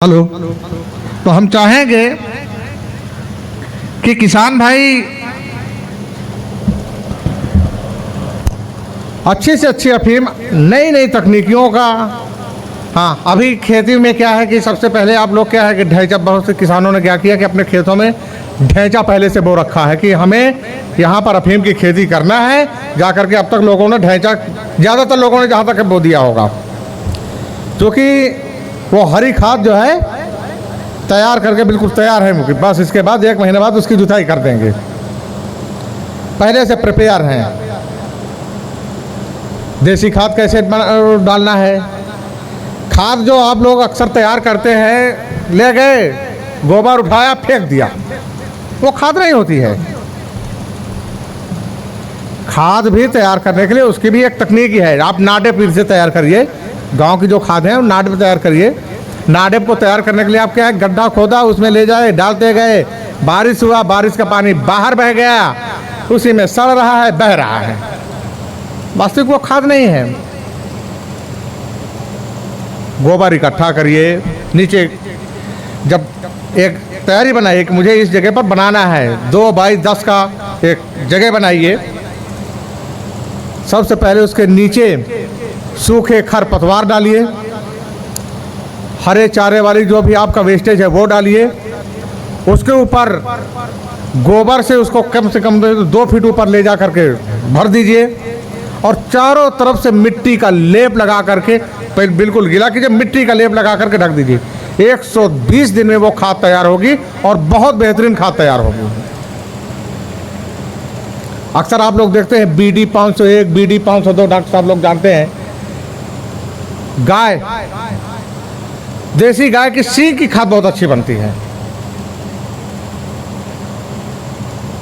Hello. तो हम चाहेंगे कि किसान भाई अच्छी से अच्छी अफीम नई नई तकनीकियों का। हाँ, अभी खेती में क्या है कि सबसे पहले आप लोग क्या है कि ढैंचा, बहुत से किसानों ने क्या किया कि अपने खेतों में ढैंचा पहले से बो रखा है कि हमें यहाँ पर अफीम की खेती करना है। जा करके अब तक लोगों ने ढैंचा, ज़्यादातर लोगों ने जहाँ तक बो दिया होगा, क्योंकि वो हरी खाद जो है तैयार करके बिल्कुल तैयार है मुझे, बस इसके बाद 1 महीने बाद उसकी जुताई कर देंगे, पहले से प्रिपेयर हैं। देसी खाद कैसे डालना है, खाद जो आप लोग अक्सर तैयार करते हैं, ले गए गोबर उठाया फेंक दिया, वो खाद नहीं होती है। खाद भी तैयार करने के लिए उसकी भी एक तकनीक है। आप नाडे पीर से तैयार करिए, गांव की जो खाद है नाडे पे तैयार करिए। नाडेप को तैयार करने के लिए आप क्या है, गड्ढा खोदा, उसमें ले जाए, डालते गए, बारिश हुआ, बारिश का पानी बाहर बह गया, उसी में सड़ रहा है, बह रहा है, वास्तविक वो खाद नहीं है। गोबर इकट्ठा करिए नीचे, जब एक तैयारी बनाइए कि मुझे इस जगह पर बनाना है, 2 बाई 10 का एक जगह बनाइए। सबसे पहले उसके नीचे सूखे खरपतवार डालिए, हरे चारे वाली जो भी आपका वेस्टेज है वो डालिए, उसके ऊपर गोबर से उसको कम से कम 2 फीट ऊपर ले जा करके भर दीजिए, और चारों तरफ से मिट्टी का लेप लगा करके बिल्कुल गीला कीजिए, मिट्टी का लेप लगा करके ढक दीजिए। 120 दिन में वो खाद तैयार होगी और बहुत बेहतरीन खाद तैयार होगी। अक्सर आप लोग देखते हैं BD 501, BD 502, डॉक्टर साहब लोग जानते हैं, गाय, देसी गाय की सींग की खाद बहुत अच्छी बनती है।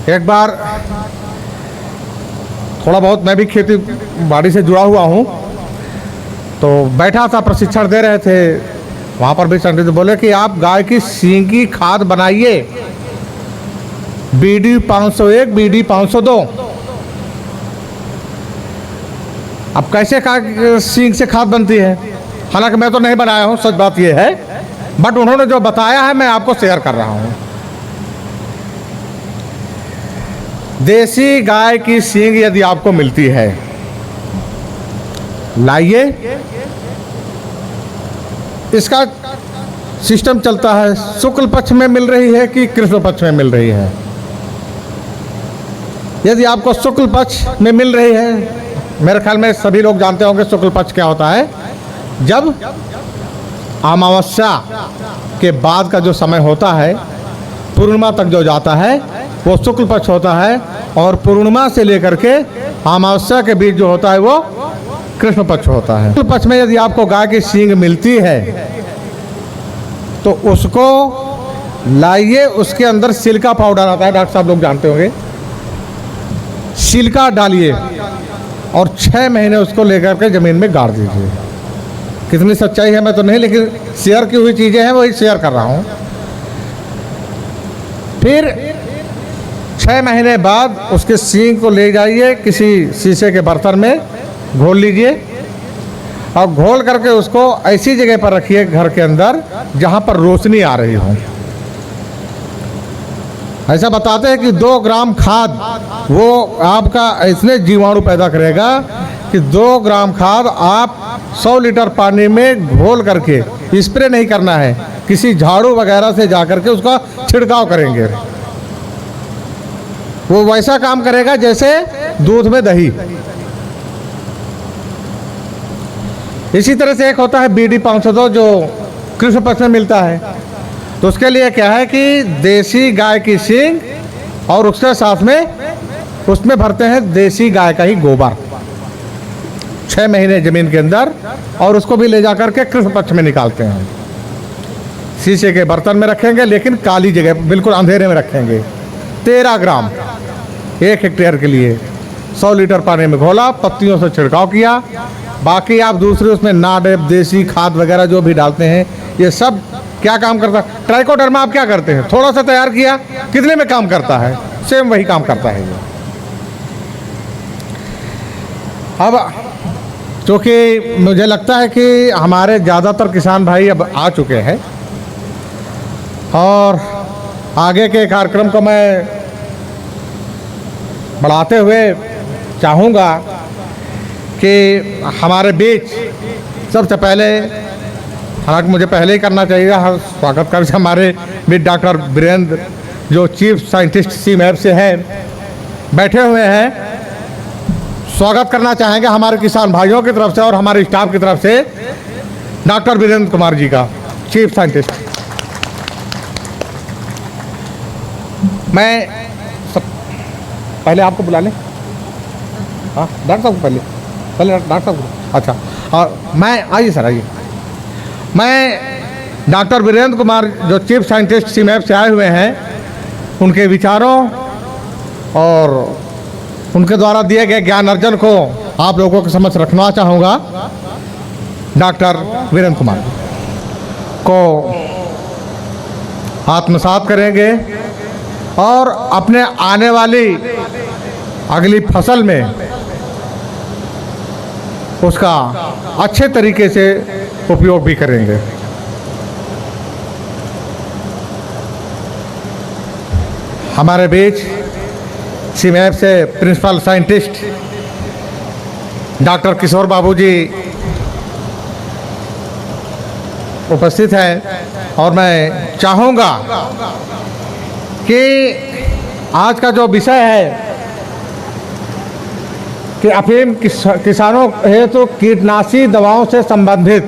एक बार थोड़ा बहुत मैं भी खेती बाड़ी से जुड़ा हुआ हूँ, तो बैठा था, प्रशिक्षण दे रहे थे, वहाँ पर भी संडे जी बोले कि आप गाय की सींग की खाद बनाइए, BD 501, BD 502। अब कैसे सींग से खाद बनती है, हालांकि मैं तो नहीं बनाया हूँ, सच बात यह है, बट उन्होंने जो बताया है मैं आपको शेयर कर रहा हूँ। देसी गाय की सींग यदि आपको मिलती है, लाइए, इसका सिस्टम चलता है, शुक्ल पक्ष में मिल रही है कि कृष्ण पक्ष में मिल रही है। यदि आपको शुक्ल पक्ष में मिल रही है, मेरे ख्याल में सभी लोग जानते होंगे शुक्ल पक्ष क्या होता है, जब अमावस्या के बाद का जो समय होता है, पूर्णिमा तक जो जाता है वो शुक्ल पक्ष होता है, और पूर्णिमा से लेकर के अमावस्या के बीच जो होता है वो कृष्ण पक्ष होता है। शुक्ल पक्ष में यदि आपको गाय की सींग मिलती है तो उसको लाइए, उसके अंदर सिल्का पाउडर आता है, डॉक्टर साहब लोग जानते होंगे, सिल्का डालिए और 6 महीने उसको लेकर के ज़मीन में गाड़ दीजिए। कितनी सच्चाई है मैं तो नहीं, लेकिन शेयर की हुई चीज़ें हैं वही शेयर कर रहा हूँ। फिर 6 महीने बाद उसके सींग को ले जाइए, किसी शीशे के बर्तन में घोल लीजिए, और घोल करके उसको ऐसी जगह पर रखिए घर के अंदर जहाँ पर रोशनी आ रही हो। ऐसा बताते हैं कि 2 ग्राम खाद वो आपका इसने जीवाणु पैदा करेगा कि 2 ग्राम खाद आप 100 लीटर पानी में घोल करके, स्प्रे नहीं करना है, किसी झाड़ू वगैरह से जा करके उसका छिड़काव करेंगे, वो वैसा काम करेगा जैसे दूध में दही। इसी तरह से एक होता है BD 502 जो कृष्ण पक्ष में मिलता है, तो उसके लिए क्या है कि देसी गाय की सींग और उसके साथ में उसमें भरते हैं देसी गाय का ही गोबर, 6 महीने ज़मीन के अंदर, और उसको भी ले जाकर के कृष्ण पक्ष में निकालते हैं। शीशे के बर्तन में रखेंगे, लेकिन काली जगह, बिल्कुल अंधेरे में रखेंगे। 13 ग्राम 1 हेक्टेयर के लिए 100 लीटर पानी में घोला, पत्तियों से छिड़काव किया, बाकी आप दूसरे उसमें नाडेप, देसी खाद वगैरह जो भी डालते हैं, ये सब क्या काम करता है। ट्राइकोडर्मा आप क्या करते हैं, थोड़ा सा तैयार किया, कितने में काम करता है, सेम वही काम करता है ये। अब क्योंकि मुझे लगता है कि हमारे ज़्यादातर किसान भाई अब आ चुके हैं, और आगे के कार्यक्रम को मैं बढ़ाते हुए चाहूँगा कि हमारे बीच सबसे पहले, हालांकि मुझे पहले ही करना चाहिए, स्वागत कर हमारे बीच डॉक्टर वीरेंद्र जो चीफ साइंटिस्ट सीमैप से हैं बैठे हुए हैं। स्वागत करना चाहेंगे हमारे किसान भाइयों की तरफ से और हमारे स्टाफ की तरफ से डॉक्टर वीरेंद्र कुमार जी का, चीफ साइंटिस्ट। मैं सब पहले आपको बुला लें। हाँ, डॉक्टर साहब को पहले डॉक्टर साहब को। अच्छा, और मैं, आइए सर आइए। मैं डॉक्टर वीरेंद्र कुमार जो चीफ साइंटिस्ट सीमैप से आए हुए हैं, उनके विचारों और उनके द्वारा दिए गए ज्ञान अर्जन को आप लोगों के समक्ष रखना चाहूँगा। डॉक्टर वीरेंद्र कुमार को आत्मसात करेंगे और अपने आने वाली अगली फसल में उसका अच्छे तरीके से उपयोग भी करेंगे। हमारे बीच सीमैप से प्रिंसिपल साइंटिस्ट डॉक्टर किशोर बाबू जी उपस्थित हैं और मैं चाहूँगा कि आज का जो विषय है कि अफीम किसानों हेतु कीटनाशी दवाओं से संबंधित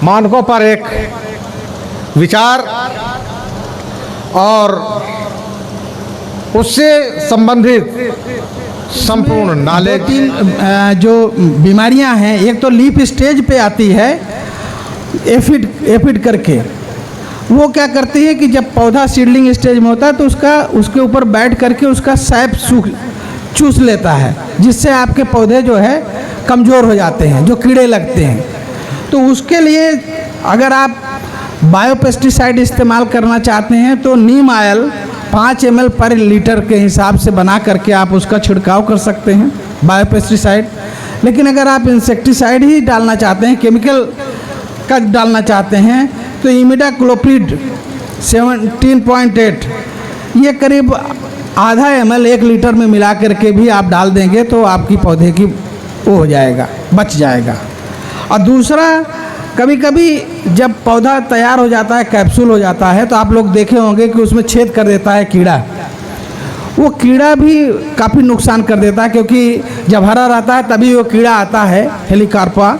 मानकों पर एक विचार और उससे संबंधित संपूर्ण नॉलेज। जो बीमारियां हैं, एक तो लीफ स्टेज पे आती है एफिड करके। वो क्या करती है कि जब पौधा सीडलिंग स्टेज में होता है तो उसके ऊपर बैठ करके उसका सैप चूस लेता है, जिससे आपके पौधे जो है कमज़ोर हो जाते हैं, जो कीड़े लगते हैं। तो उसके लिए अगर आप बायोपेस्टिसाइड इस्तेमाल करना चाहते हैं तो नीम ऑयल 5 ml पर लीटर के हिसाब से बना करके आप उसका छिड़काव कर सकते हैं, बायोपेस्टिसाइड। लेकिन अगर आप इंसेक्टिसाइड ही डालना चाहते हैं, केमिकल का डालना चाहते हैं, तो इमिडाक्लोप्रिड 17.8 ये करीब आधा ml 1 लीटर में मिला करके भी आप डाल देंगे तो आपकी पौधे की वो हो जाएगा, बच जाएगा। और दूसरा, कभी कभी जब पौधा तैयार हो जाता है, कैप्सूल हो जाता है, तो आप लोग देखे होंगे कि उसमें छेद कर देता है कीड़ा। वो कीड़ा भी काफ़ी नुकसान कर देता है, क्योंकि जब हरा रहता है तभी वो कीड़ा आता है, हेलिकार्पा,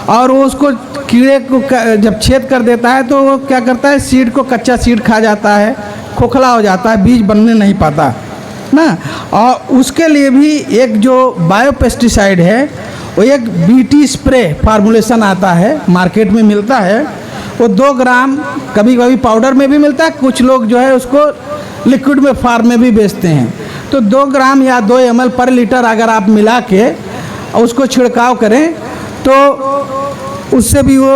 और वो उसको कीड़े को जब छेद कर देता है तो वो क्या करता है, सीड को, कच्चा सीड खा जाता है, खोखला हो जाता है, बीज बनने नहीं पाता ना। और उसके लिए भी एक जो बायोपेस्टिसाइड है, वो एक बीटी स्प्रे फार्मूलेशन आता है, मार्केट में मिलता है। वो 2 ग्राम, कभी कभी पाउडर में भी मिलता है, कुछ लोग जो है उसको लिक्विड में फार्म में भी बेचते हैं। तो 2 ग्राम या 2 ml पर लीटर अगर आप मिला के उसको छिड़काव करें तो उससे भी वो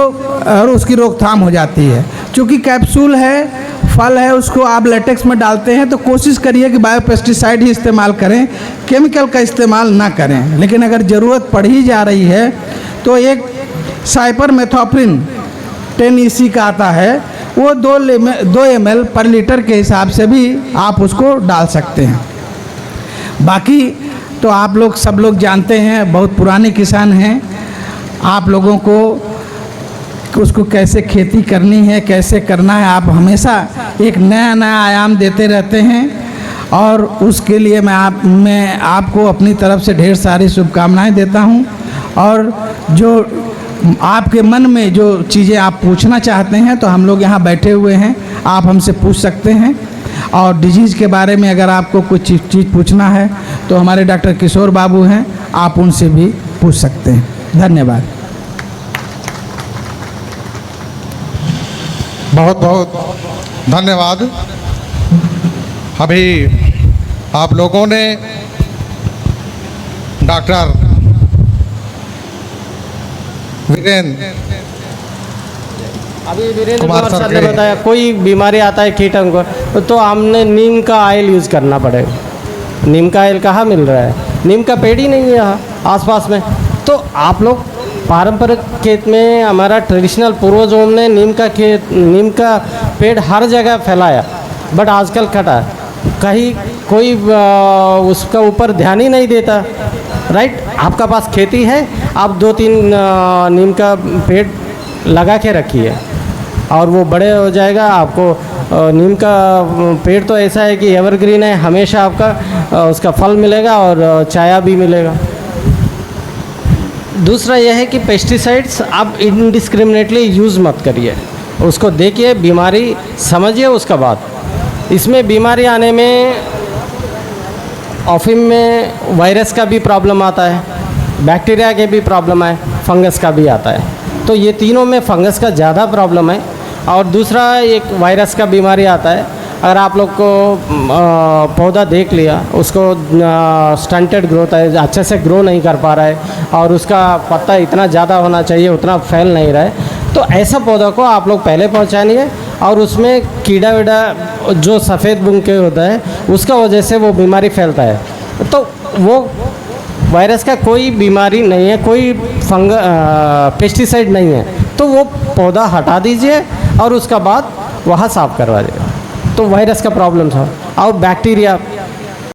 और उसकी रोकथाम हो जाती है। क्योंकि कैप्सूल है, फल है, उसको आप लेटेक्स में डालते हैं, तो कोशिश करिए कि बायोपेस्टिसाइड ही इस्तेमाल करें, केमिकल का इस्तेमाल ना करें। लेकिन अगर ज़रूरत पड़ ही जा रही है तो एक साइपरमेथ्रिन 10 EC का आता है, वो 2 ml पर लीटर के हिसाब से भी आप उसको डाल सकते हैं। बाकी तो आप लोग सब लोग जानते हैं, बहुत पुराने किसान हैं, आप लोगों को उसको कैसे खेती करनी है, कैसे करना है, आप हमेशा एक नया नया आयाम देते रहते हैं। और उसके लिए मैं आपको अपनी तरफ से ढेर सारी शुभकामनाएं देता हूं। और जो आपके मन में जो चीज़ें आप पूछना चाहते हैं तो हम लोग यहाँ बैठे हुए हैं, आप हमसे पूछ सकते हैं। और डिजीज़ के बारे में अगर आपको कुछ चीज़ पूछना है तो हमारे डॉक्टर किशोर बाबू हैं, आप उनसे भी पूछ सकते हैं। धन्यवाद। बहुत बहुत धन्यवाद। अभी आप लोगों ने डॉक्टर वीरेंद्र कुमार सर ने बताया कोई बीमारी आता है कीटों को तो हमने नीम का ऑयल यूज़ करना पड़ेगा। नीम का ऑयल कहाँ मिल रहा है? नीम का पेड़ ही नहीं है यहाँ आसपास में। तो आप लोग पारंपरिक खेत में हमारा ट्रेडिशनल पूर्वजों ने नीम का पेड़ हर जगह फैलाया, बट आजकल कटा कहीं कोई उसका ऊपर ध्यान ही नहीं देता। राइट, आपका पास खेती है, आप 2-3 नीम का पेड़ लगा के रखिए और वो बड़े हो जाएगा। आपको नीम का पेड़ तो ऐसा है कि एवरग्रीन है, हमेशा आपका उसका फल मिलेगा और छाया भी मिलेगा। दूसरा यह है कि पेस्टिसाइड्स आप इनडिस्क्रिमिनेटली यूज़ मत करिए, उसको देखिए, बीमारी समझिए उसका बाद। इसमें बीमारी आने में अफीम में वायरस का भी प्रॉब्लम आता है, बैक्टीरिया के भी प्रॉब्लम है, फंगस का भी आता है। तो ये तीनों में फंगस का ज़्यादा प्रॉब्लम है। और दूसरा एक वायरस का बीमारी आता है। अगर आप लोग को पौधा देख लिया, उसको स्टंटेड ग्रोथ है, अच्छे से ग्रो नहीं कर पा रहा है और उसका पत्ता इतना ज़्यादा होना चाहिए उतना फैल नहीं रहा है, तो ऐसा पौधा को आप लोग पहले पहचानिए और उसमें कीड़ा वीड़ा जो सफ़ेद बुंग के होता है उसका वजह से वो बीमारी फैलता है। तो वो वायरस का कोई बीमारी नहीं है, कोई पेस्टिसाइड नहीं है, तो वो पौधा हटा दीजिए और उसका बाद वहाँ साफ़ करवा दीजिए, तो वायरस का प्रॉब्लम था। और बैक्टीरिया